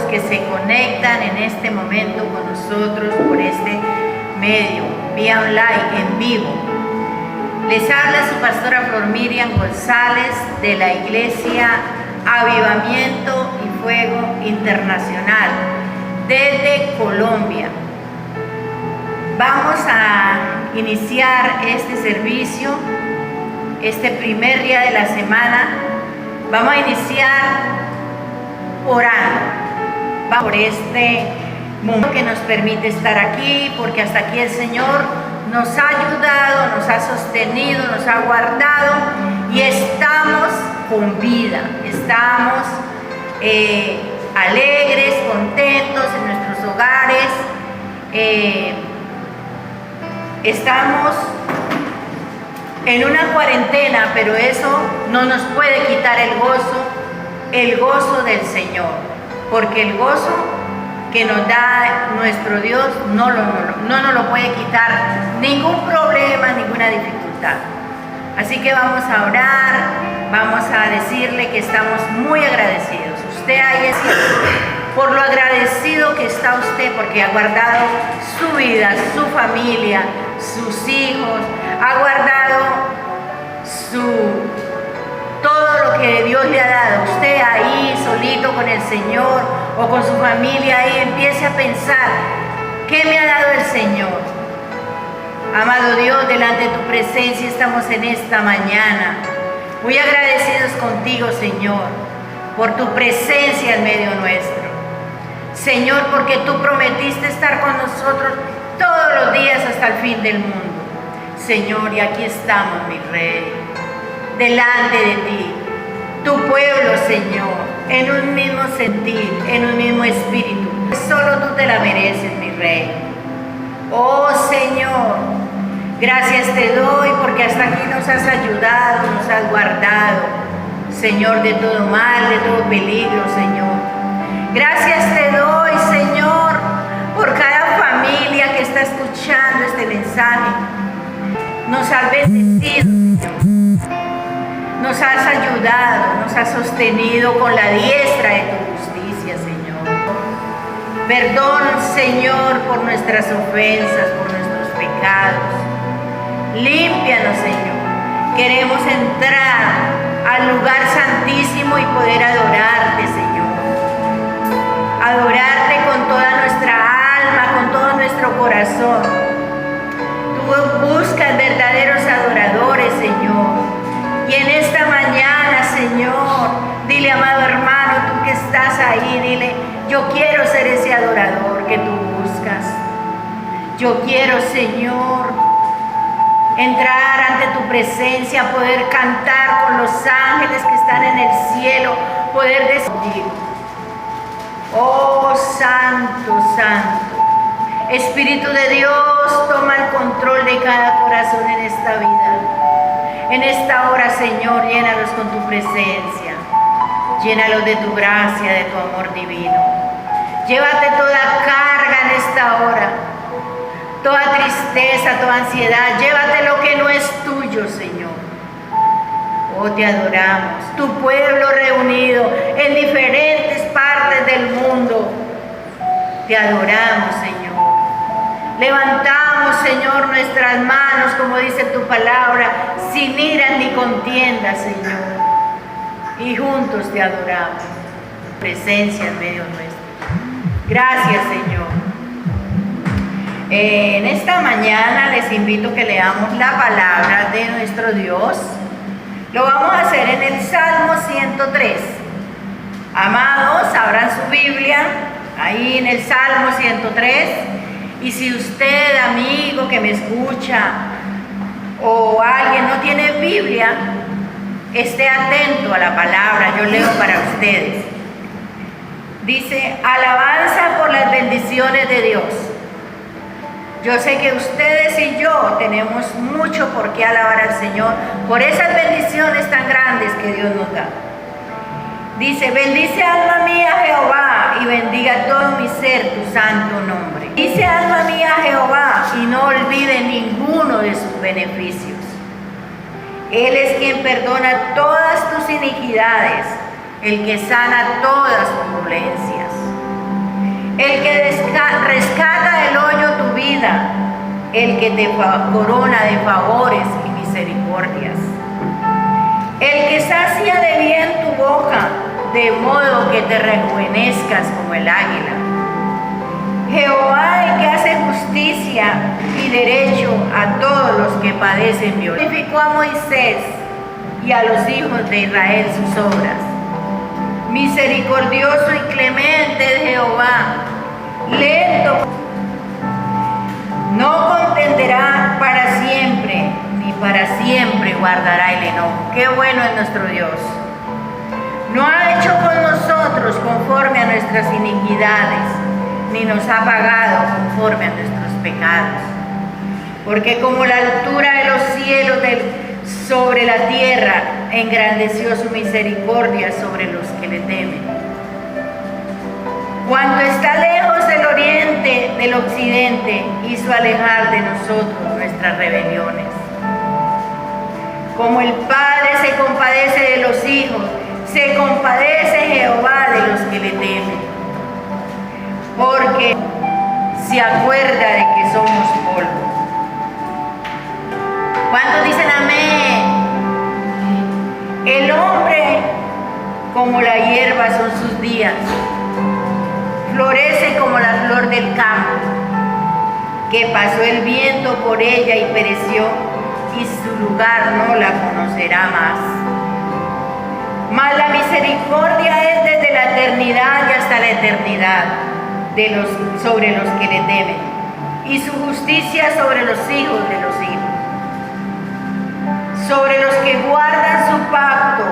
que se conectan en este momento con nosotros por este medio, vía online, en vivo. Les habla su pastora Flor Miriam González de la Iglesia Avivamiento y Fuego Internacional desde Colombia. Vamos a iniciar este servicio, este primer día de la semana. Vamos a iniciar orando. Vamos por este momento que nos permite estar aquí, porque hasta aquí el Señor nos ha ayudado, nos ha sostenido, nos ha guardado y estamos con vida, estamos alegres, contentos en nuestros hogares, estamos en una cuarentena, pero eso no nos puede quitar el gozo del Señor, porque el gozo que nos da nuestro Dios no nos lo puede quitar ningún problema, ninguna dificultad. Así que vamos a orar, vamos a decirle que estamos muy agradecidos. Usted ahí es por lo agradecido que está usted, porque ha guardado su vida, su familia, sus hijos, ha guardado todo lo que Dios le ha dado. Usted ahí solito con el Señor o con su familia ahí empiece a pensar, ¿qué me ha dado el Señor? Amado Dios, delante de tu presencia estamos en esta mañana muy agradecidos contigo, Señor, por tu presencia en medio nuestro. Señor, porque tú prometiste estar con nosotros todos los días hasta el fin del mundo. Señor, y aquí estamos, mi Rey, delante de ti, tu pueblo, Señor, en un mismo sentir, en un mismo espíritu. Solo tú te la mereces, mi Rey. Oh, Señor, gracias te doy porque hasta aquí nos has ayudado, nos has guardado, Señor, de todo mal, de todo peligro, Señor. Gracias te doy, Señor, por cada familia que está escuchando este mensaje. Nos has bendecido, Señor. Nos has ayudado, nos has sostenido con la diestra de tu justicia, Señor. Perdón, Señor, por nuestras ofensas, por nuestros pecados. Límpianos, Señor. Queremos entrar al lugar santísimo y poder adorarte, Señor. Adorarte con toda nuestra alma, con todo nuestro corazón. Tú buscas verdaderos adoradores, Señor. Y en esta mañana, Señor, dile, amado hermano, tú que estás ahí, dile, yo quiero ser ese adorador que tú buscas. Yo quiero, Señor, entrar ante tu presencia, poder cantar con los ángeles que están en el cielo, poder decir, oh Santo, Santo, Espíritu de Dios, toma el control de cada corazón en esta vida. En esta hora, Señor, llénalos con tu presencia, llénalos de tu gracia, de tu amor divino. Llévate toda carga en esta hora, toda tristeza, toda ansiedad, llévate lo que no es tuyo, Señor. Oh, te adoramos, tu pueblo reunido en diferentes partes del mundo, te adoramos, Señor. Levantamos, Señor, nuestras manos, como dice tu palabra, sin ira ni contienda, Señor. Y juntos te adoramos. Presencia en medio nuestro. Gracias, Señor. En esta mañana les invito a que leamos la palabra de nuestro Dios. Lo vamos a hacer en el Salmo 103. Amados, abran su Biblia, ahí en el Salmo 103. Y si usted, amigo que me escucha, o alguien no tiene Biblia, esté atento a la palabra, yo leo para ustedes. Dice, alabanza por las bendiciones de Dios. Yo sé que ustedes y yo tenemos mucho por qué alabar al Señor, por esas bendiciones tan grandes que Dios nos da. Dice, bendice alma mía Jehová y bendiga todo mi ser tu santo nombre. Dice alma mía Jehová y no olvide ninguno de sus beneficios. Él es quien perdona todas tus iniquidades, el que sana todas tus dolencias. el que rescata del hoyo tu vida, el que te corona de favores y misericordias, el que sacia de bien tu boca, de modo que te rejuvenezcas como el águila. Jehová, el que hace justicia y derecho a todos los que padecen violencia. Glorificó a Moisés y a los hijos de Israel sus obras. Misericordioso y clemente es Jehová, lento, no contenderá para siempre, ni para siempre guardará el enojo. Qué bueno es nuestro Dios. No ha hecho con nosotros conforme a nuestras iniquidades, ni nos ha pagado conforme a nuestros pecados. Porque como la altura de los cielos sobre la tierra, engrandeció su misericordia sobre los que le temen. Cuanto está lejos del oriente del occidente, hizo alejar de nosotros nuestras rebeliones. Como el Padre se compadece de los hijos, se compadece Jehová de los que le temen, porque se acuerda de que somos polvo. ¿Cuántos dicen amén? El hombre, como la hierba son sus días, florece como la flor del campo, que pasó el viento por ella y pereció, y su lugar no la conocerá más. Mas la misericordia es desde la eternidad y hasta la eternidad sobre los que le temen, y su justicia sobre los hijos de los hijos, sobre los que guardan su pacto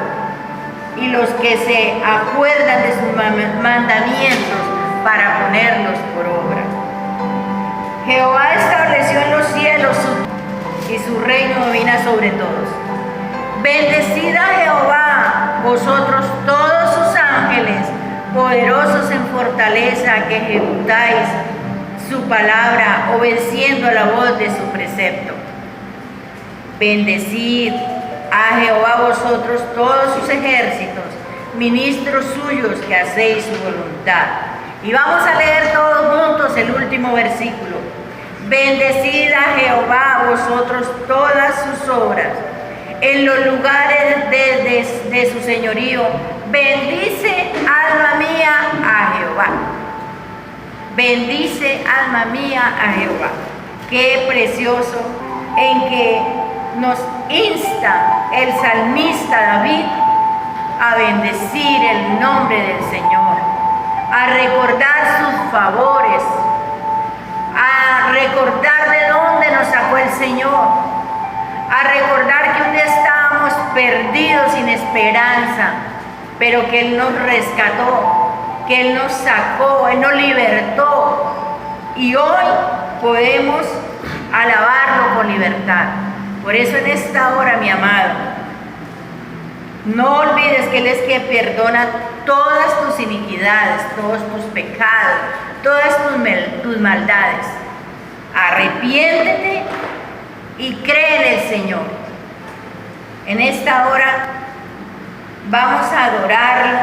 y los que se acuerdan de sus mandamientos para ponerlos por obra. Jehová estableció en los cielos y su reino domina sobre todos. Bendecid a Jehová, vosotros todos sus ángeles, poderosos en fortaleza, que ejecutáis su palabra, obedeciendo a la voz de su precepto. Bendecid a Jehová vosotros todos sus ejércitos, ministros suyos que hacéis su voluntad. Y vamos a leer todos juntos el último versículo. Bendecid a Jehová vosotros todas sus obras, en los lugares de su señorío. Bendice, alma mía, a Jehová. Bendice, alma mía, a Jehová. Qué precioso en que nos insta el salmista David a bendecir el nombre del Señor, a recordar sus favores, a recordar de dónde nos sacó el Señor, a recordar que un día estábamos perdidos sin esperanza, pero que Él nos rescató, que Él nos sacó, Él nos libertó, y hoy podemos alabarlo con libertad. Por eso en esta hora, mi amado, no olvides que Él es que perdona todas tus iniquidades, todos tus pecados, todas tus maldades. Arrepiéntete y cree en el Señor. En esta hora vamos a adorarlo.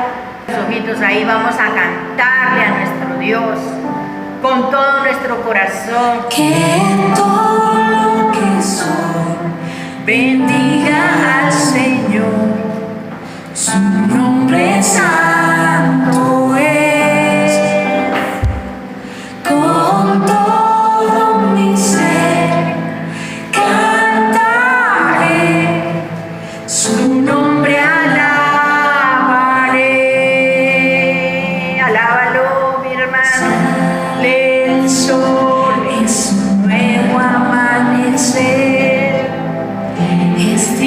Los ojitos ahí, vamos a cantarle a nuestro Dios con todo nuestro corazón. Que todo lo que soy bendiga al Señor, su nombre santo es. Con todo mi ser cantaré, su nombre alabaré. Alábalo, mi hermano. Sale el sol en su nuevo amanecer. Este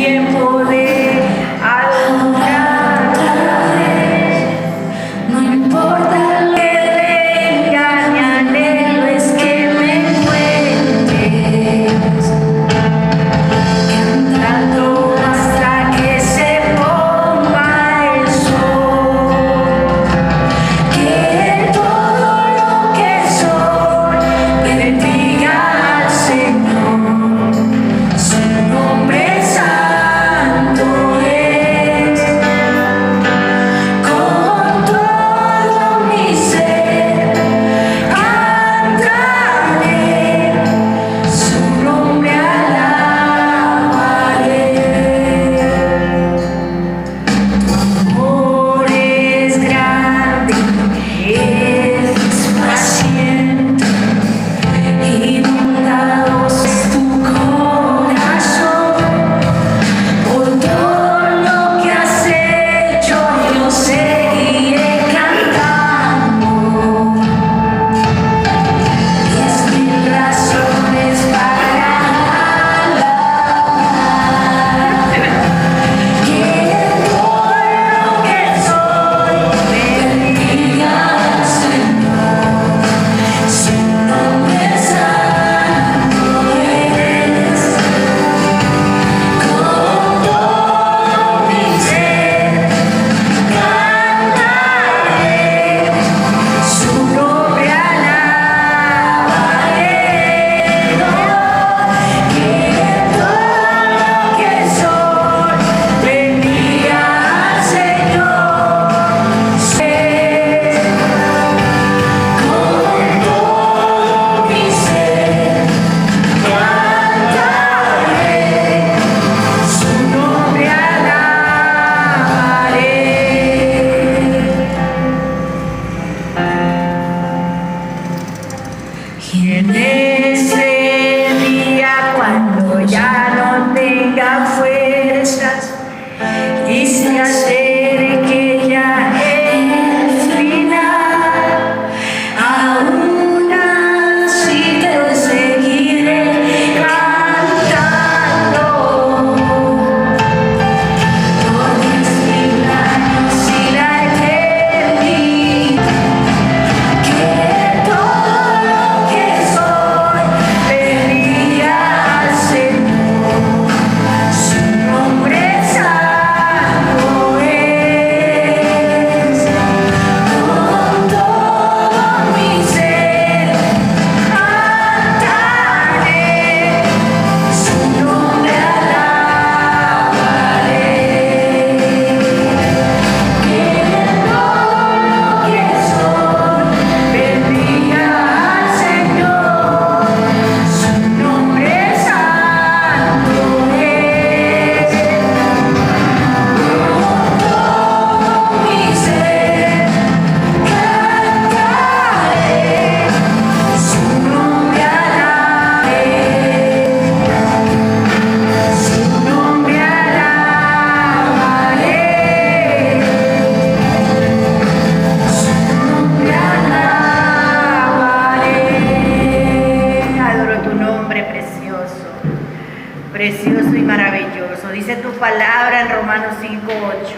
precioso y maravilloso. Dice tu palabra en Romanos 5:8.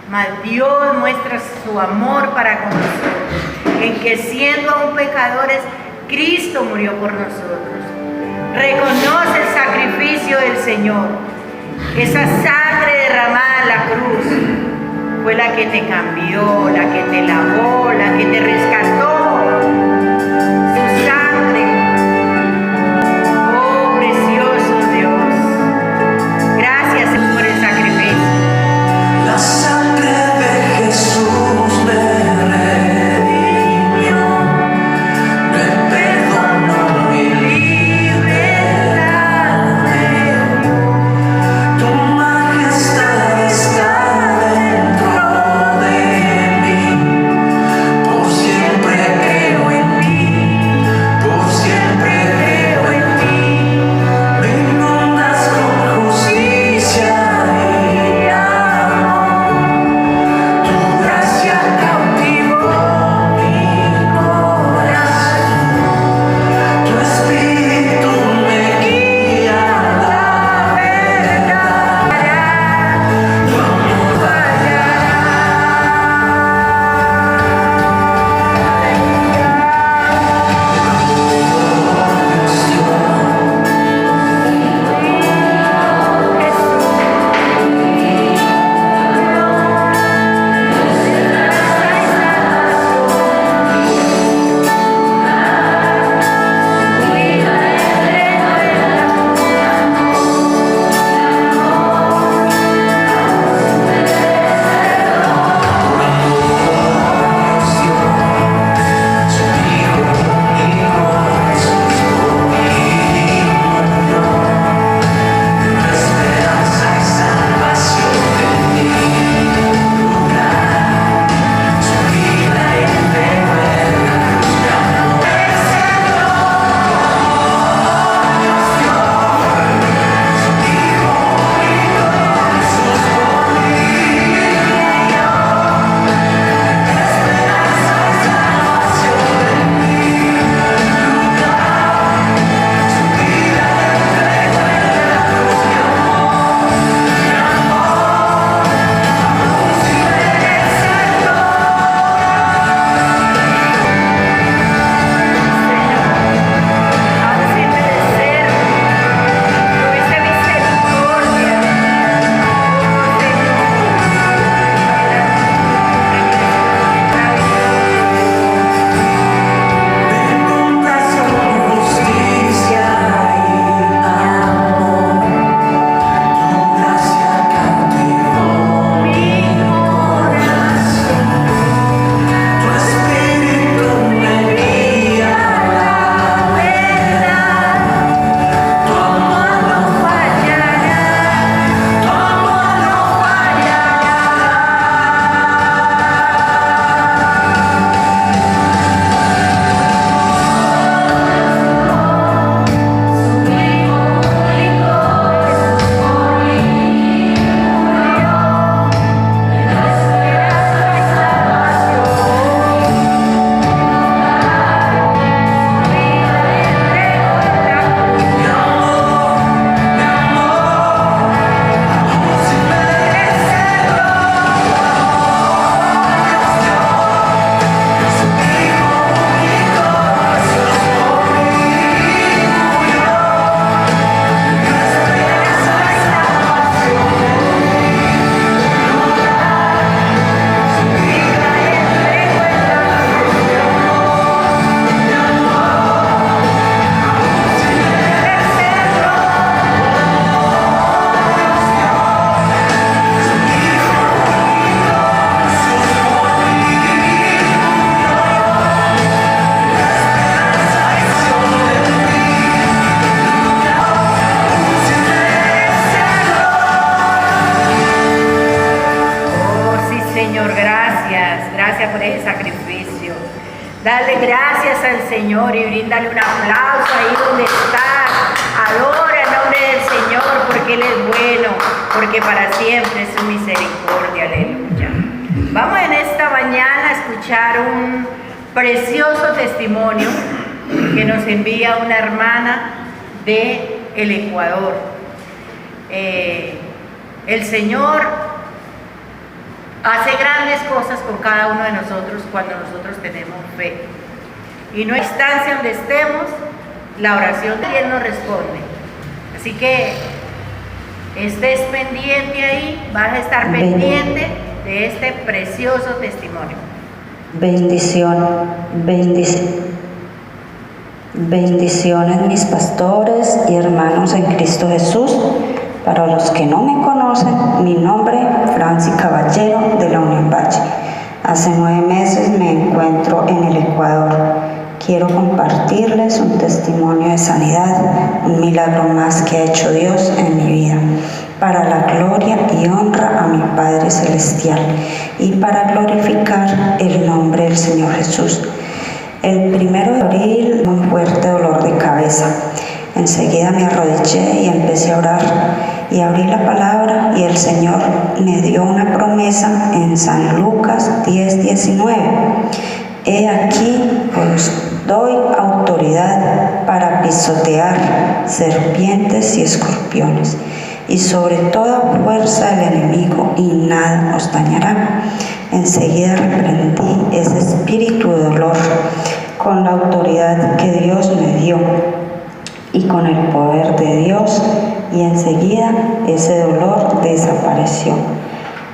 Mas Dios muestra su amor para con nosotros, en que siendo aún pecadores, Cristo murió por nosotros. Reconoce el sacrificio del Señor. Esa sangre derramada en la cruz fue la que te cambió, la que te lavó, la que te rescató. Su sangre. Oh, precioso Dios. Gracias por el sacrificio. La sangre de Jesús me redimió, me perdonó y libertad me dio. Tu majestad está dentro de mí, por siempre creo en ti, por siempre creo en ti. Me inundas con justicia y amor. Tu gracia cautivó mi corazón. Tu espíritu me guía a la verdad. Tu amor Dale gracias al Señor y bríndale un aplauso ahí donde estás. Adora el nombre del Señor porque Él es bueno, porque para siempre es su misericordia. Aleluya. Vamos en esta mañana a escuchar un precioso testimonio que nos envía una hermana de el Ecuador. el Señor hace grandes cosas con cada uno de nosotros cuando nosotros tenemos fe. Y no hay instancia donde estemos, la oración de Él nos responde. Así que estés pendiente ahí, vas a estar pendiente de este precioso testimonio. Bendiciones mis pastores y hermanos en Cristo Jesús. Para los que no me conocen, mi nombre es Francis Caballero de la Unión Valle. Hace 9 meses me encuentro en el Ecuador. Quiero compartirles un testimonio de sanidad, un milagro más que ha hecho Dios en mi vida, para la gloria y honra a mi Padre Celestial y para glorificar el nombre del Señor Jesús. El 1 de abril, un fuerte dolor de cabeza. Enseguida me arrodillé y empecé a orar y abrí la palabra y el Señor me dio una promesa en San Lucas 10:19. He aquí, os doy autoridad para pisotear serpientes y escorpiones y sobre toda fuerza del enemigo y nada os dañará. Enseguida reprendí ese espíritu de dolor con la autoridad que Dios me dio y con el poder de Dios, y enseguida ese dolor desapareció.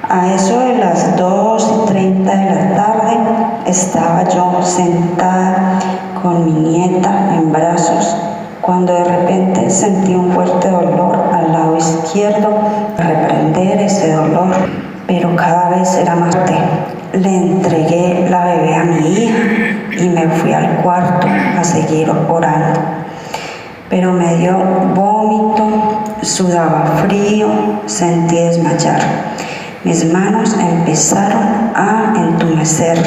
A eso de las 2:30 de la tarde estaba yo sentada con mi nieta en brazos cuando de repente sentí un fuerte dolor al lado izquierdo. Reprender ese dolor, pero cada vez era más fuerte. Le entregué la bebé a mi hija y me fui al cuarto a seguir orando. Pero me dio vómito, sudaba frío, sentí desmayar. Mis manos empezaron a entumecer.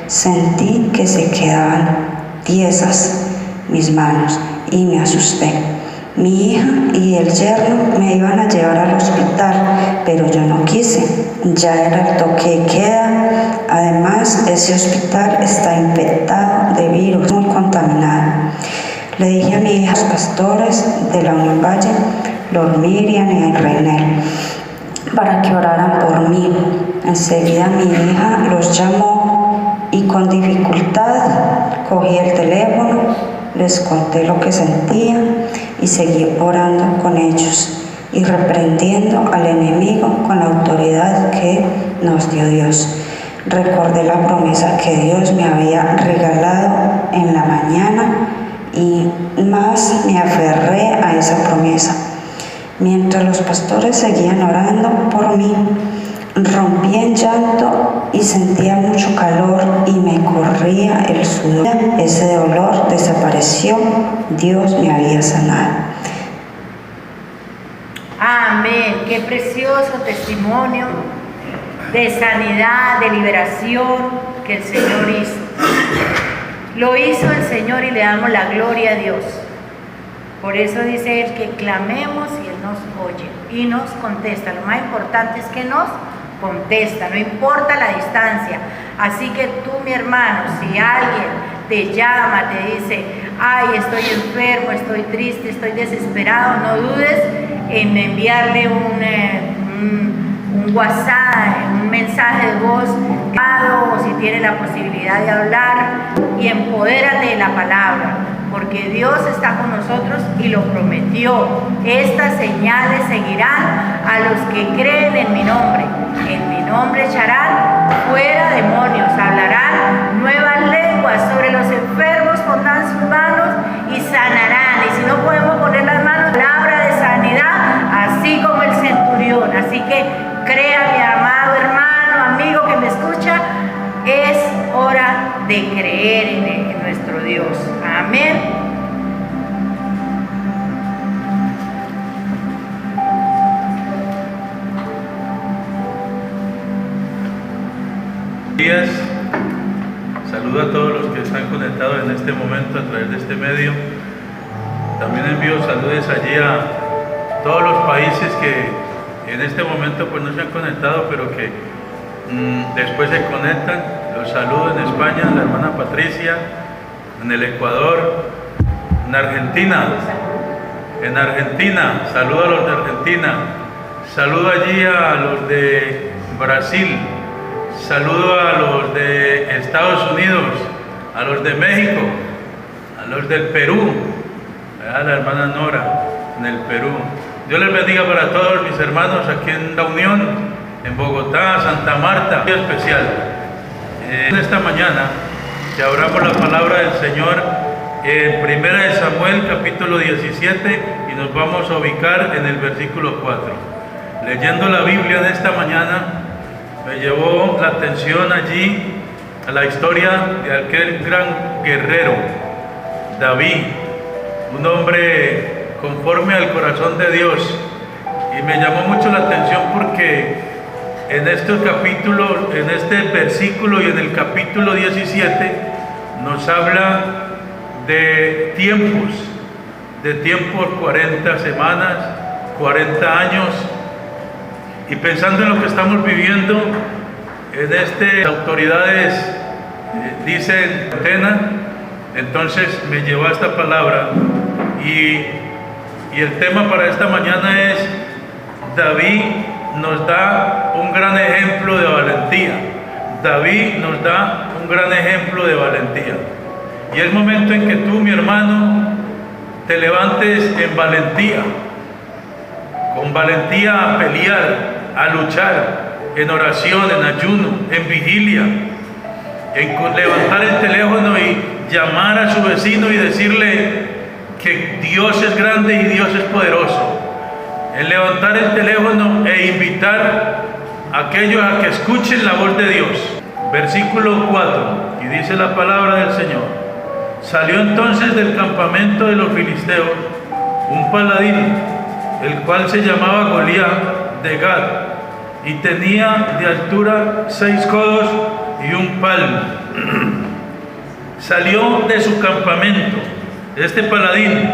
Sentí que se quedaban tiesas mis manos y me asusté. Mi hija y el yerno me iban a llevar al hospital, pero yo no quise. Ya era el toque de queda. Además, ese hospital está infectado de virus, muy contaminado. Le dije a mi hija, los pastores de la Unión Valle, Lord Miriam y el Reinel, para que oraran por mí. Enseguida mi hija los llamó y con dificultad cogí el teléfono, les conté lo que sentía y seguí orando con ellos y reprendiendo al enemigo con la autoridad que nos dio Dios. Recordé la promesa que Dios me había regalado en la mañana y más me aferré a esa promesa. Mientras los pastores seguían orando por mí, rompí en llanto y sentía mucho calor y me corría el sudor. Ese dolor desapareció, Dios me había sanado. Amén, qué precioso testimonio de sanidad, de liberación que el Señor hizo. Lo hizo el Señor y le damos la gloria a Dios. Por eso dice Él que clamemos y Él nos oye y nos contesta. Lo más importante es que nos contesta, no importa la distancia. Así que tú, mi hermano, si alguien te llama, te dice, ay, estoy enfermo, estoy triste, estoy desesperado, no dudes en enviarle un WhatsApp, un mensaje de voz, o si tiene la posibilidad de hablar, y empodérate de la palabra, porque Dios está con nosotros y lo prometió. Estas señales seguirán a los que creen en mi nombre. En mi nombre echarán fuera demonios, hablarán nuevas lenguas, sobre los enfermos pondrán sus manos y sanarán. Y si no podemos poner las manos, palabra de sanidad, así como el centurión. Así que crea, mi amado hermano, amigo que me escucha, es hora de creer en nuestro Dios. Amén. Buenos días. Saludo a todos los que están conectados en este momento a través de este medio. También envío saludos allí a todos los países que en este momento pues no se han conectado, pero que después se conectan. Los saludo en España, la hermana Patricia, en el Ecuador, en Argentina, en Argentina, saludo a los de Argentina, saludo allí a los de Brasil, saludo a los de Estados Unidos, a los de México, a los del Perú, a la hermana Nora en el Perú. Dios les bendiga para todos mis hermanos aquí en La Unión, en Bogotá, Santa Marta. Muy especial. En esta mañana que abramos la palabra del Señor en 1 Samuel capítulo 17 y nos vamos a ubicar en el versículo 4. Leyendo la Biblia de esta mañana me llevó la atención allí a la historia de aquel gran guerrero, David, un hombre conforme al corazón de Dios, y me llamó mucho la atención porque en este capítulo, en este versículo y en el capítulo 17 nos habla de tiempos, 40 semanas, 40 años, y pensando en lo que estamos viviendo, en las autoridades dicen antena, entonces me llevó a esta palabra y el tema para esta mañana es: David nos da un gran ejemplo de valentía. David nos da un gran ejemplo de valentía. Y es momento en que tú, mi hermano, te levantes en valentía, con valentía a pelear, a luchar, en oración, en ayuno, en vigilia, en levantar el teléfono y llamar a su vecino y decirle que Dios es grande y Dios es poderoso, en levantar el teléfono e invitar a aquellos a que escuchen la voz de Dios. Versículo 4, y dice la palabra del Señor: salió entonces del campamento de los filisteos un paladín, el cual se llamaba Goliat de Gat, y tenía de altura 6 codos y un palmo. Salió de su campamento este paladín.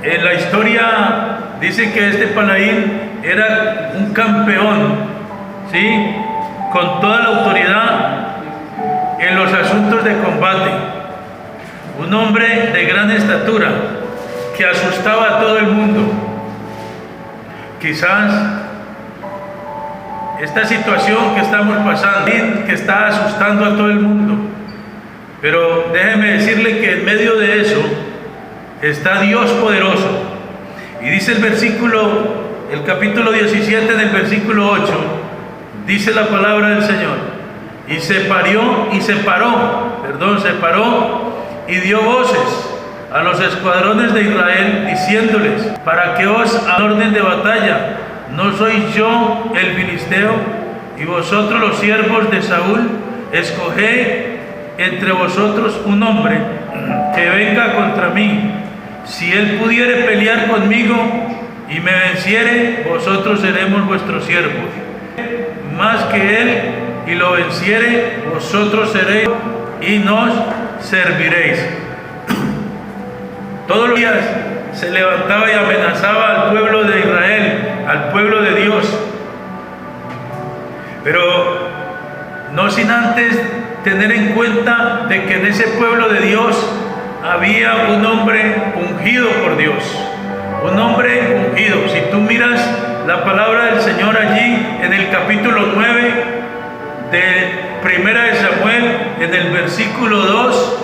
En la historia dice que este paladín era un campeón, ¿sí?, con toda la autoridad en los asuntos de combate, un hombre de gran estatura que asustaba a todo el mundo. Quizás esta situación que estamos pasando, que está asustando a todo el mundo, pero déjeme decirle que en medio de eso está Dios poderoso. Y dice el capítulo 17 del versículo 8, dice la palabra del Señor: y separó y dio voces a los escuadrones de Israel, diciéndoles: para que os orden de batalla, ¿no soy yo el filisteo y vosotros los siervos de Saúl? Escoged entre vosotros un hombre que venga contra mí. Si él pudiere pelear conmigo y me venciere, vosotros seremos vuestros siervos. Más que él y lo venciere, vosotros seréis y nos serviréis. Todos los días se levantaba y amenazaba al pueblo de Israel, al pueblo de Dios, pero no sin antes tener en cuenta de que en ese pueblo de Dios había un hombre ungido por Dios, un hombre ungido. Si tú miras la palabra del Señor allí en el capítulo 9 de 1 Samuel, en el versículo 2,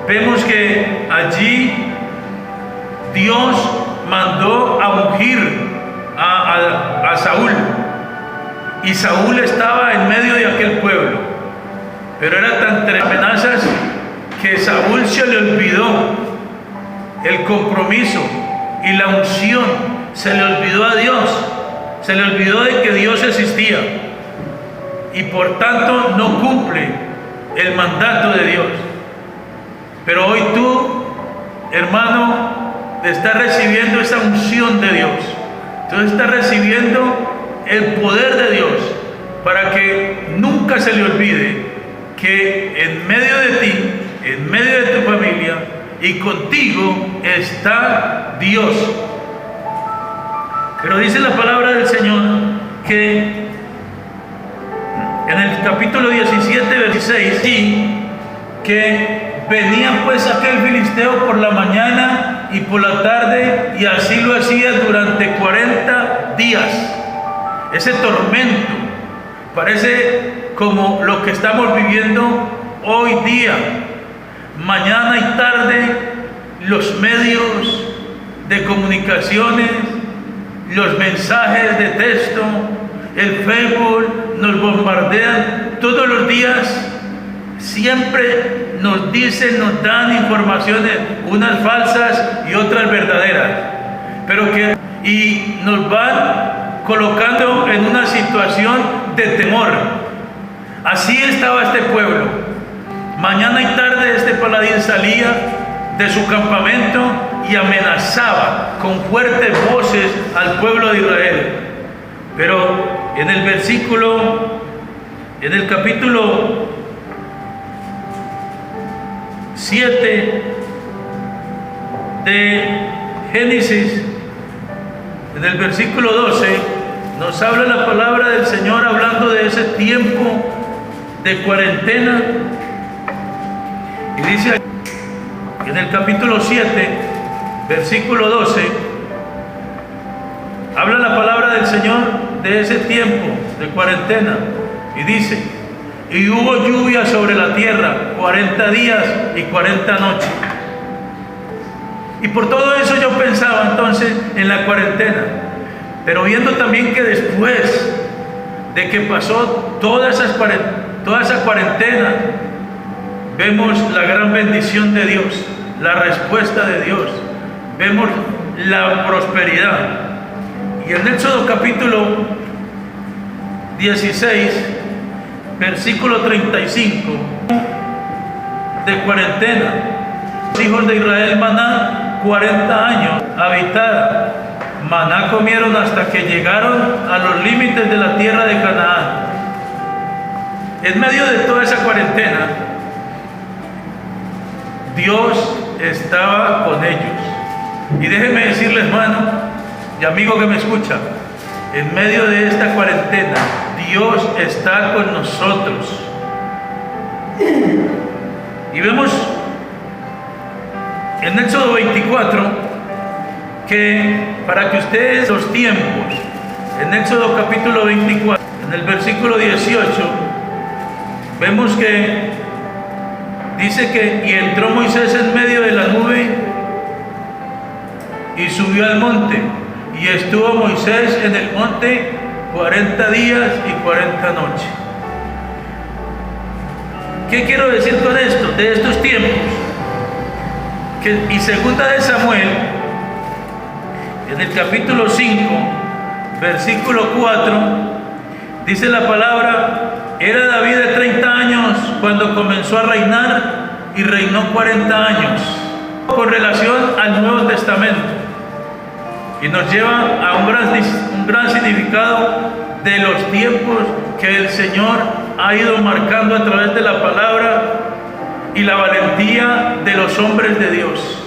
vemos que allí Dios mandó a ungir a Saúl, y Saúl estaba en medio de aquel pueblo, pero era tan amenazas que Saúl se le olvidó el compromiso y la unción, se le olvidó a Dios, se le olvidó de que Dios existía, y por tanto no cumple el mandato de Dios. Pero hoy tú, hermano, estás recibiendo esa unción de Dios, tú estás recibiendo el poder de Dios, para que nunca se le olvide que en medio de ti, en medio de tu familia y contigo está Dios. Pero dice la palabra del Señor que en el capítulo 17, 26, sí, que venía pues aquel filisteo por la mañana y por la tarde, y así lo hacía durante 40 días. Ese tormento parece como lo que estamos viviendo hoy día. Mañana y tarde los medios de comunicaciones, los mensajes de texto, el Facebook nos bombardean todos los días. Siempre nos dicen, nos dan informaciones, unas falsas y otras verdaderas, y nos van colocando en una situación de temor. Así estaba este pueblo. Mañana y tarde este paladín salía de su campamento y amenazaba con fuertes voces al pueblo de Israel. Pero en el capítulo 7 de Génesis, en el versículo 12, nos habla la palabra del Señor hablando de ese tiempo de cuarentena. Y dice en el capítulo 7, versículo 12, habla la palabra del Señor de ese tiempo de cuarentena. Y dice: y hubo lluvia sobre la tierra 40 días y 40 noches. Y por todo eso yo pensaba entonces en la cuarentena, pero viendo también que después de que pasó toda esa cuarentena, vemos la gran bendición de Dios, la respuesta de Dios, vemos la prosperidad. Y en Éxodo capítulo 16, versículo 35, de cuarentena, los hijos de Israel maná 40 años habitada. Maná comieron hasta que llegaron a los límites de la tierra de Canaán. En medio de toda esa cuarentena, Dios estaba con ellos. Y déjeme decirle, hermano y amigo que me escucha, en medio de esta cuarentena, Dios está con nosotros. Y vemos en Éxodo 24 que para que ustedes los tiempos, en Éxodo capítulo 24, en el versículo 18, vemos que dice que y entró Moisés en medio de la nube y subió al monte, y estuvo Moisés en el monte 40 días y 40 noches. ¿Qué quiero decir con esto? De estos tiempos. Y segunda de Samuel, en el capítulo 5, versículo 4, dice la palabra: era David de 30 años cuando comenzó a reinar y reinó 40 años. Con relación al Nuevo Testamento, y nos lleva a un gran significado de los tiempos que el Señor ha ido marcando a través de la palabra y la valentía de los hombres de Dios.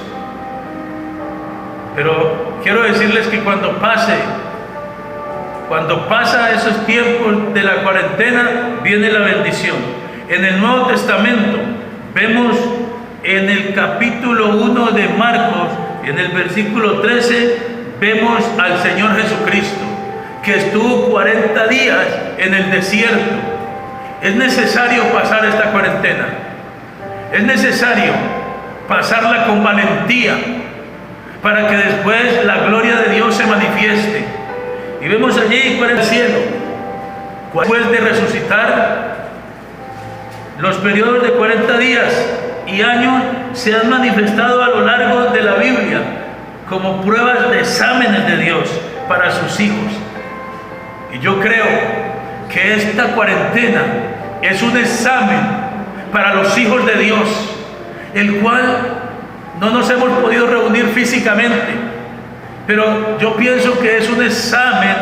Pero quiero decirles que cuando pasa esos tiempos de la cuarentena, viene la bendición. En el Nuevo Testamento vemos en el capítulo 1 de Marcos, en el versículo 13, vemos al Señor Jesucristo, que estuvo 40 días en el desierto. Es necesario pasar esta cuarentena. Es necesario pasarla con valentía para que después la gloria de Dios se manifieste. Y vemos allí cuál es el cielo. Después de resucitar, los periodos de 40 días y años se han manifestado a lo largo de la Biblia como pruebas de exámenes de Dios para sus hijos. Y yo creo que esta cuarentena es un examen para los hijos de Dios, el cual no nos hemos podido reunir físicamente, pero yo pienso que es un examen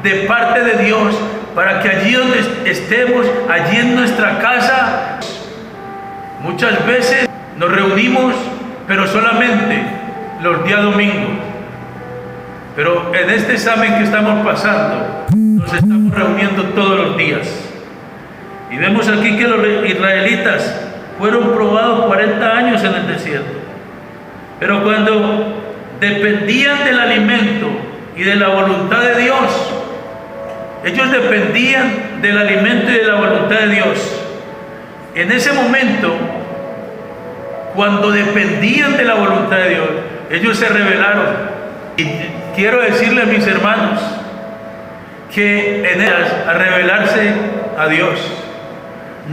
de parte de Dios para que allí donde estemos, allí en nuestra casa, muchas veces nos reunimos, pero solamente los días domingos. Pero en este examen que estamos pasando, nos estamos reuniendo todos los días. Y vemos aquí que los israelitas fueron probados 40 años en el desierto. Pero cuando dependían del alimento y de la voluntad de Dios. Ellos dependían del alimento y de la voluntad de Dios. En ese momento, cuando dependían de la voluntad de Dios, ellos se rebelaron. Y quiero decirles, mis hermanos, que en ellas a rebelarse a Dios.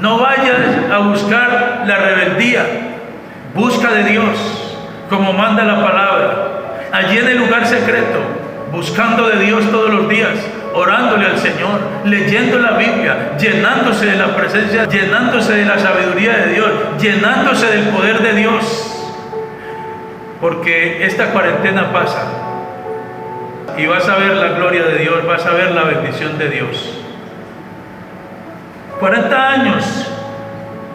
No vayas a buscar la rebeldía, busca de Dios, como manda la palabra, allí en el lugar secreto, buscando de Dios todos los días, orándole al Señor, leyendo la Biblia, llenándose de la presencia, llenándose de la sabiduría de Dios, llenándose del poder de Dios, porque esta cuarentena pasa y vas a ver la gloria de Dios, vas a ver la bendición de Dios. 40 años,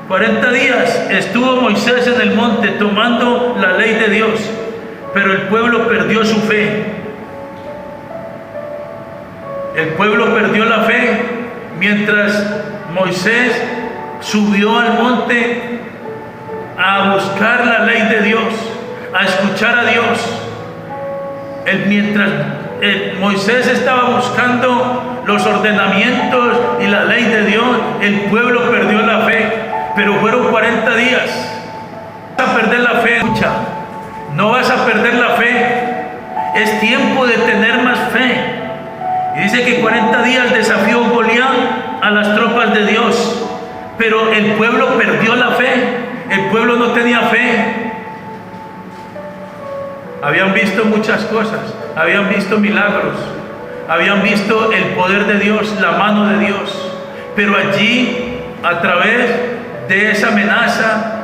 40 días estuvo Moisés en el monte tomando la ley de Dios, pero el pueblo perdió su fe. El pueblo perdió la fe mientras Moisés subió al monte a buscar la ley de Dios, a escuchar a Dios. Mientras Moisés estaba buscando los ordenamientos y la ley de Dios, el pueblo perdió la fe, pero fueron 40 días. No vas a perder la fe, no vas a perder la fe, es tiempo de tener más fe. Y dice que 40 días desafió Goliat a las tropas de Dios, pero el pueblo perdió la fe, el pueblo no tenía fe. Habían visto muchas cosas, habían visto milagros, habían visto el poder de Dios, la mano de Dios, pero allí, a través de esa amenaza,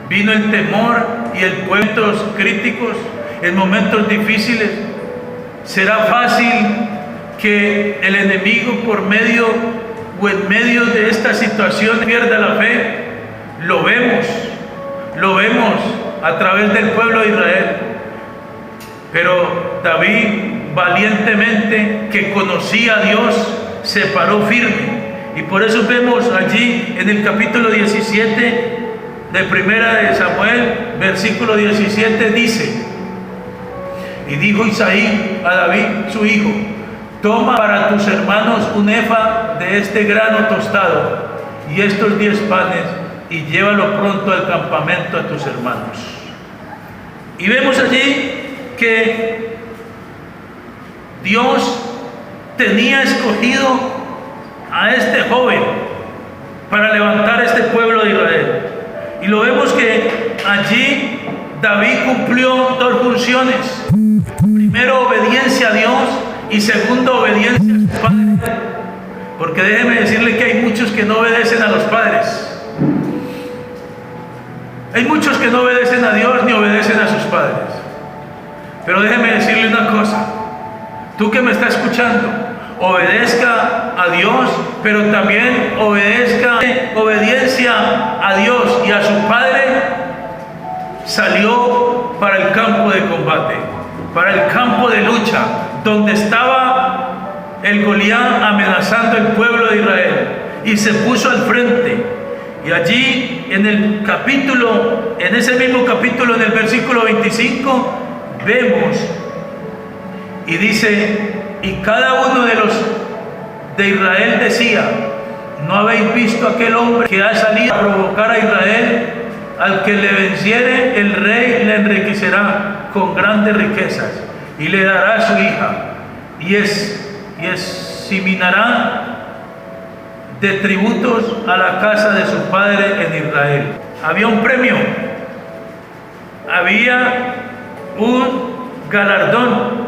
vino el temor y el momentos críticos, en momentos difíciles. Será fácil que el enemigo en medio de esta situación pierda la fe. Lo vemos a través del pueblo de Israel. Pero David, valientemente, que conocía a Dios, se paró firme. Y por eso vemos allí en el capítulo 17 de Primera de Samuel, versículo 17, dice: y dijo Isaí a David, su hijo: toma para tus hermanos un efa de este grano tostado y estos 10 panes, y llévalo pronto al campamento a tus hermanos. Y vemos allí que Dios tenía escogido a este joven para levantar este pueblo de Israel. Y lo vemos que allí David cumplió 2 funciones. Primero, obediencia a Dios, y segundo, obediencia a su padre. Porque déjeme decirle que hay muchos que no obedecen a los padres. Hay muchos que no obedecen a Dios ni obedecen a sus padres. Pero déjeme decirle una cosa, tú que me estás escuchando, obedezca a Dios, pero también obediencia a Dios y a su Padre. Salió para el campo de combate, para el campo de lucha, donde estaba el Goliat amenazando el pueblo de Israel, y se puso al frente. Y allí en ese mismo capítulo, en el versículo 25, vemos y dice: y cada uno de los de Israel decía: ¿no habéis visto aquel hombre que ha salido a provocar a Israel? Al que le venciere, el rey le enriquecerá con grandes riquezas y le dará su hija, y examinará de tributos a la casa de su padre en Israel. Había un premio, había un galardón,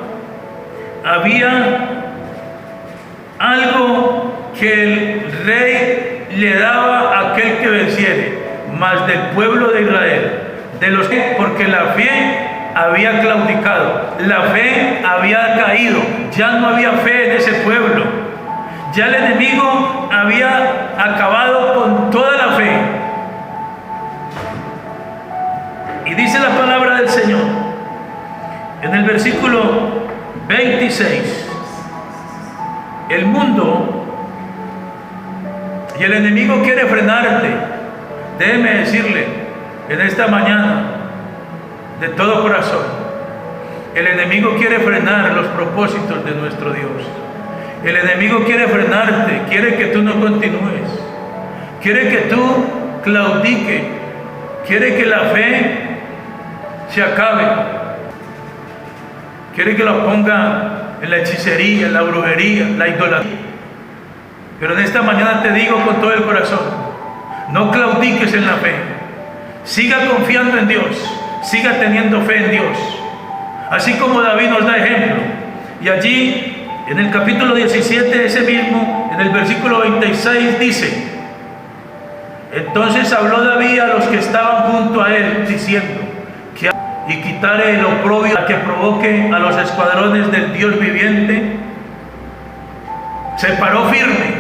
había algo que el rey le daba a aquel que venciere, mas del pueblo de Israel, porque la fe había claudicado, la fe había caído, ya no había fe en ese pueblo, ya el enemigo había acabado con toda la fe. Y dice la palabra del Señor en el versículo 26: el mundo y el enemigo quiere frenarte. Déjeme decirle en esta mañana, de todo corazón, El enemigo quiere frenar los propósitos de nuestro Dios. El enemigo quiere frenarte, quiere que tú no continúes, quiere que tú claudiques, quiere que la fe se acabe, quiere que lo ponga en la hechicería, en la brujería, la idolatría. Pero en esta mañana te digo con todo el corazón, no claudiques en la fe, siga confiando en Dios, siga teniendo fe en Dios, así como David nos da ejemplo. Y allí en el capítulo 17, ese mismo, en el versículo 26 dice: entonces habló David a los que estaban junto a él, diciendo, y quitare el oprobio que provoque a los escuadrones del Dios viviente. Se paró firme,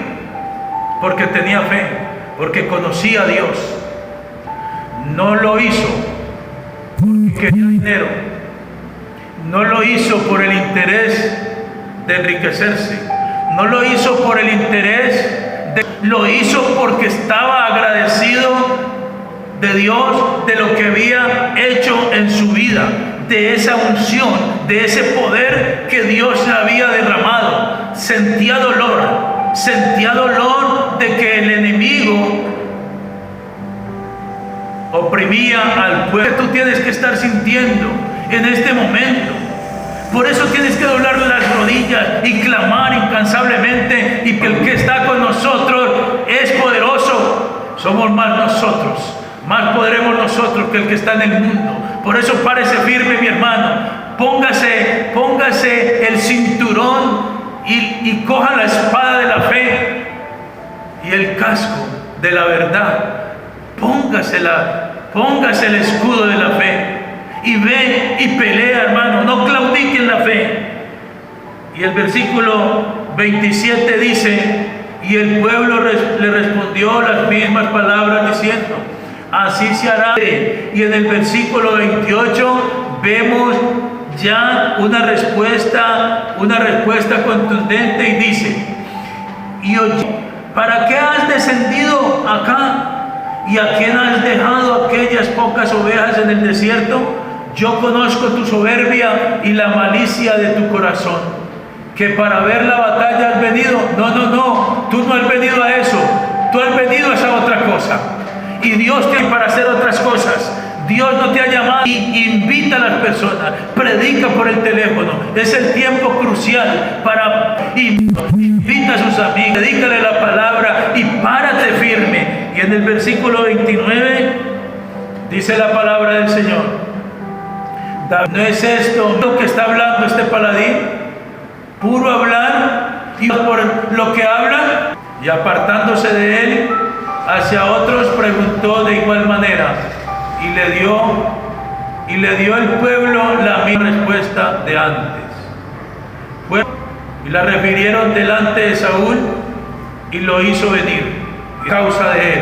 porque tenía fe, porque conocía a Dios. No lo hizo porque quería dinero, no lo hizo por el interés de enriquecerse, no lo hizo por el interés lo hizo porque estaba agradecido de Dios, de lo que había hecho en su vida, de esa unción, de ese poder que Dios le había derramado. Sentía dolor de que el enemigo oprimía al pueblo. Tú tienes que estar sintiendo en este momento. Por eso tienes que doblar las rodillas y clamar incansablemente, y que el que está con nosotros es poderoso. Somos más nosotros, más podremos nosotros que el que está en el mundo. Por eso párese firme, mi hermano, póngase el cinturón y coja la espada de la fe y el casco de la verdad. Póngase el escudo de la fe y ve y pelea, hermano, no claudique en la fe. Y el versículo 27 dice: y el pueblo le respondió las mismas palabras diciendo: así se hará. Y en el versículo 28 vemos ya una respuesta contundente, y dice: y oye, ¿para qué has descendido acá? ¿Y a quién has dejado aquellas pocas ovejas en el desierto? Yo conozco tu soberbia y la malicia de tu corazón, que para ver la batalla has venido. No, tú no has venido a eso, tú has venido a esa otra cosa. Y Dios te para hacer otras cosas. Dios no te ha llamado. Y invita a las personas, predica por el teléfono. Es el tiempo crucial para invita a sus amigos, predícale la palabra y párate firme. Y en el versículo 29 dice la palabra del Señor: ¿no es esto lo que está hablando este paladín? Puro hablar, y por lo que habla. Y apartándose de él hacia otros, preguntó de igual manera, y le dio el pueblo la misma respuesta de antes. Y la refirieron delante de Saúl, y lo hizo venir a causa de él.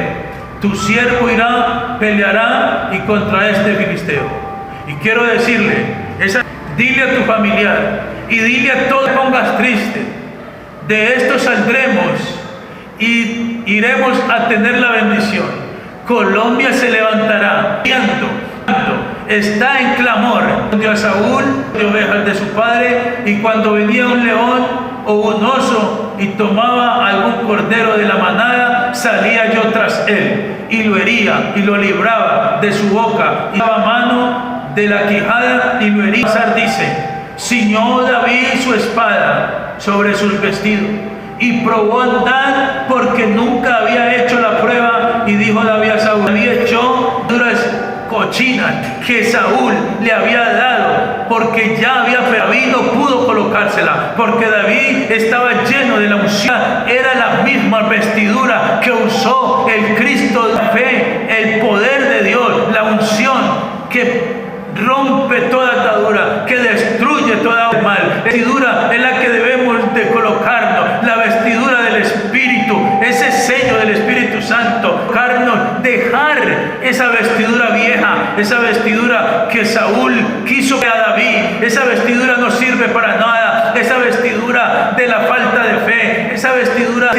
Tu siervo irá, peleará y contra este filisteo. Y quiero decirle, dile a tu familiar y dile a todos: pongas triste, de esto saldremos y iremos a tener la bendición. Colombia se levantará, está en clamor. Dio a Saúl de ovejas de su padre, y cuando venía un león o un oso y tomaba algún cordero de la manada, salía yo tras él y lo hería y lo libraba de su boca, y daba mano de la quijada y lo hería. Dice: ciñó David su espada sobre sus vestidos y probó andar, porque nunca había hecho la prueba. Y dijo David a Saúl: había hecho duras cochinas que Saúl le había dado, porque ya había, pero David no pudo colocársela, porque David estaba lleno de la unción. Era la misma vestidura que usó el Cristo de la fe, el poder de Dios, la unción que rompe toda atadura, que destruye toda mal. La vestidura es la que debemos de colocarnos, la vestidura del Espíritu, ese sello del Espíritu Santo. Dejar esa vestidura vieja, esa vestidura que Saúl quiso a David. Esa vestidura no sirve para nada, esa vestidura de la falta de fe, esa vestidura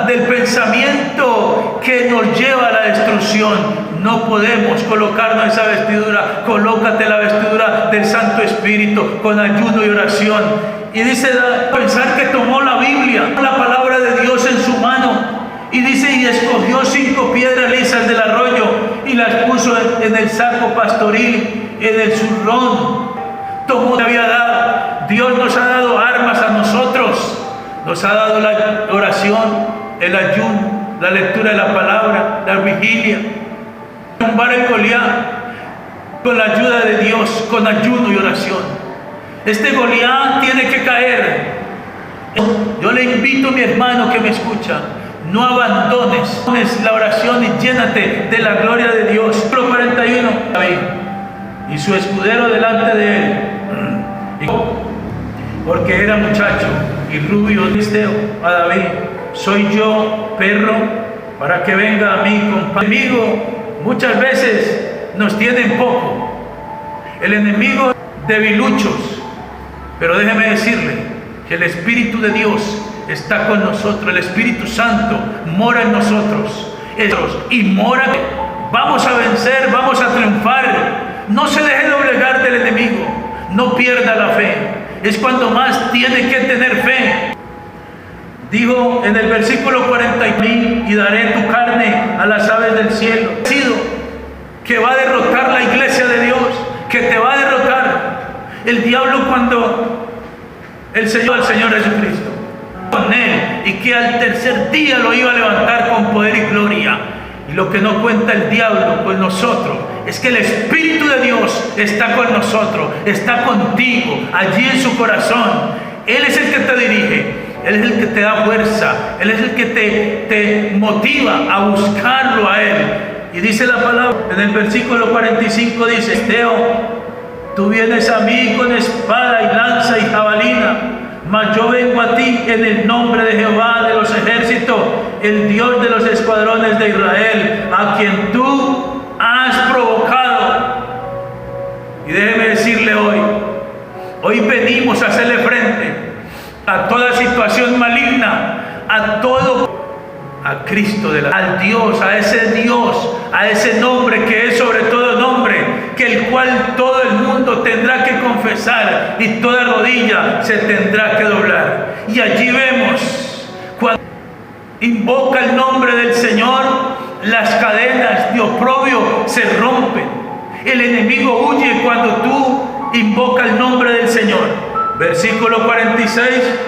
del pensamiento que nos lleva a la destrucción. no podemos colocarnos esa vestidura. Colócate la vestidura del Santo Espíritu con ayuno y oración. Y dice, pensar que tomó la Biblia, la palabra de Dios en su mano. Y dice, y escogió 5 piedras lisas del arroyo y las puso en el saco pastoril, en el zurrón. Tomó lo que había dado. Dios nos ha dado armas a nosotros. Nos ha dado la oración, el ayuno, la lectura de la palabra, la vigilia. Tumbar el Goliat con la ayuda de Dios, con ayuno y oración. Este Goliat tiene que caer. Yo le invito a mi hermano que me escucha, no abandones la oración y llénate de la gloria de Dios. Versículo 41. Y su escudero delante de él, porque era muchacho y rubio, filisteo, a David: soy yo perro para que venga a mí conmigo. Muchas veces nos tienen poco, el enemigo debiluchos, pero déjeme decirle que el Espíritu de Dios está con nosotros. El Espíritu Santo mora en nosotros y mora. Vamos a vencer, vamos a triunfar. No se deje doblegar del enemigo, no pierda la fe. Es cuando más tiene que tener fe. Dijo en el versículo 40: y daré tu carne a las aves del cielo. Que va a derrotar la iglesia de Dios, que te va a derrotar el diablo cuando el Señor Jesucristo con él, y que al tercer día lo iba a levantar con poder y gloria. Y lo que no cuenta el diablo con nosotros es que el Espíritu de Dios está con nosotros, está contigo, allí en su corazón. Él es el que te dirige, Él es el que te da fuerza, Él es el que te motiva a buscarlo a Él. Y dice la palabra en el versículo 45, dice: Teo, tú vienes a mí con espada y lanza y jabalina, mas yo vengo a ti en el nombre de Jehová de los ejércitos, el Dios de los escuadrones de Israel, a quien tú has provocado. Y déjeme decirle hoy venimos a hacerle frente a toda situación maligna, a Cristo, al Dios, a ese nombre que es sobre todo nombre, que el cual todo el mundo tendrá que confesar y toda rodilla se tendrá que doblar. Y allí vemos, cuando invoca el nombre del Señor, las cadenas de oprobio se rompen. El enemigo huye cuando tú invocas el nombre del Señor. Versículo 46,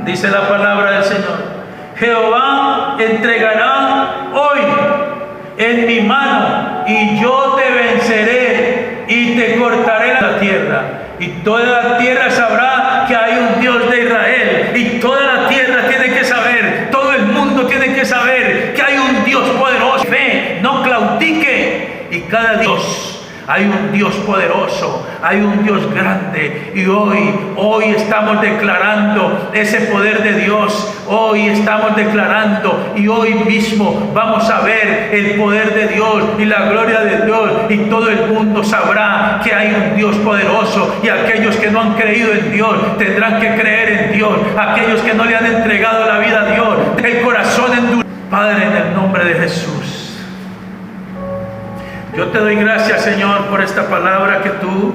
dice la palabra del Señor: Jehová entregará hoy en mi mano, y yo te venceré y te cortaré la tierra. Y toda la tierra sabrá que hay un Dios de Israel. Y toda la tierra tiene que saber, todo el mundo tiene que saber que hay un Dios poderoso. Fe, no claudique. Y cada Dios, hay un Dios poderoso, hay un Dios grande. Y hoy estamos declarando ese poder de Dios. Hoy estamos declarando, y hoy mismo vamos a ver el poder de Dios y la gloria de Dios, y todo el mundo sabrá que hay un Dios poderoso. Y aquellos que no han creído en Dios tendrán que creer en Dios. Aquellos que no le han entregado la vida a Dios, el corazón endurecido. Padre, en el nombre de Jesús, yo te doy gracias, Señor, por esta palabra que tú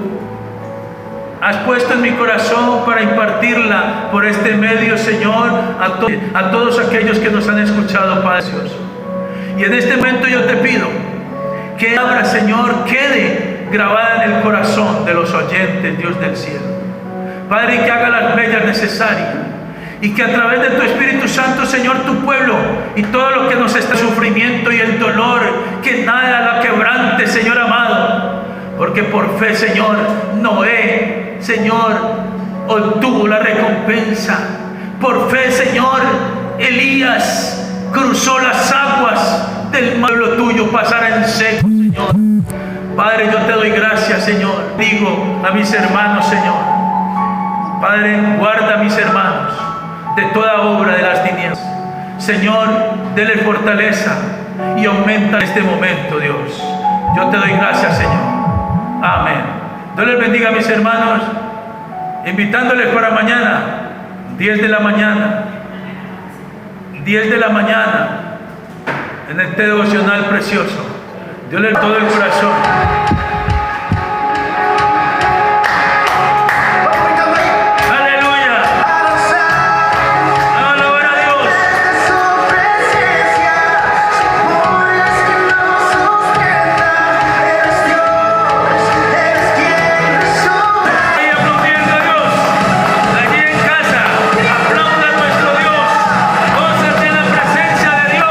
has puesto en mi corazón para impartirla por este medio, Señor, a todos aquellos que nos han escuchado, Padre Dios. Y en este momento yo te pido que la palabra, Señor, quede grabada en el corazón de los oyentes, Dios del cielo. Padre, y que haga las bellas necesarias. Y que a través de tu Espíritu Santo, Señor, tu pueblo y todo lo que nos está sufrimiento y el dolor, que nada la quebrante, Señor amado. Porque por fe, Señor, Noé, Señor, obtuvo la recompensa. Por fe, Señor, Elías cruzó las aguas del pueblo tuyo, pasar en seco, Señor. Padre, yo te doy gracias, Señor. Digo a mis hermanos, Señor. Padre, guarda a mis hermanos de toda obra de las tinieblas. Señor, dele fortaleza y aumenta en este momento, Dios. Yo te doy gracias, Señor. Amén. Dios les bendiga a mis hermanos, invitándoles para mañana, 10 de la mañana, en este devocional precioso. Dios le da todo el corazón. Aleluya. Alabar a Dios. Ahí aplaudiendo a Dios. Allí en casa, aplauda a nuestro Dios. Gózate en la presencia de Dios.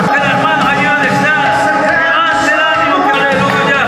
En las manos allí donde estás, levante el ánimo, que aleluya.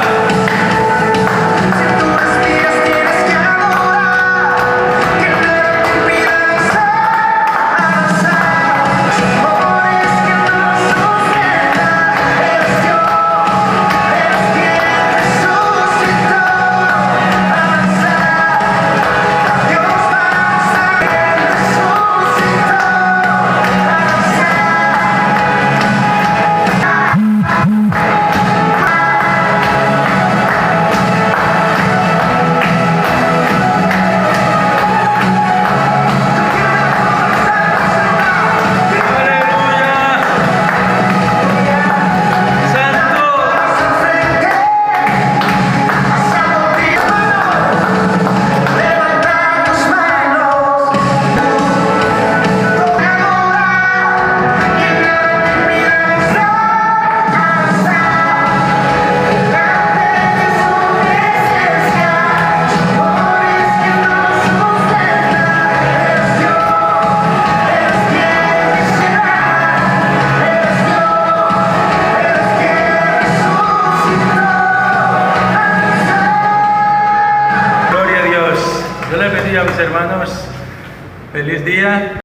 Aleluya. Santo. Gloria a Dios. Yo les bendiga a mis hermanos. Feliz día.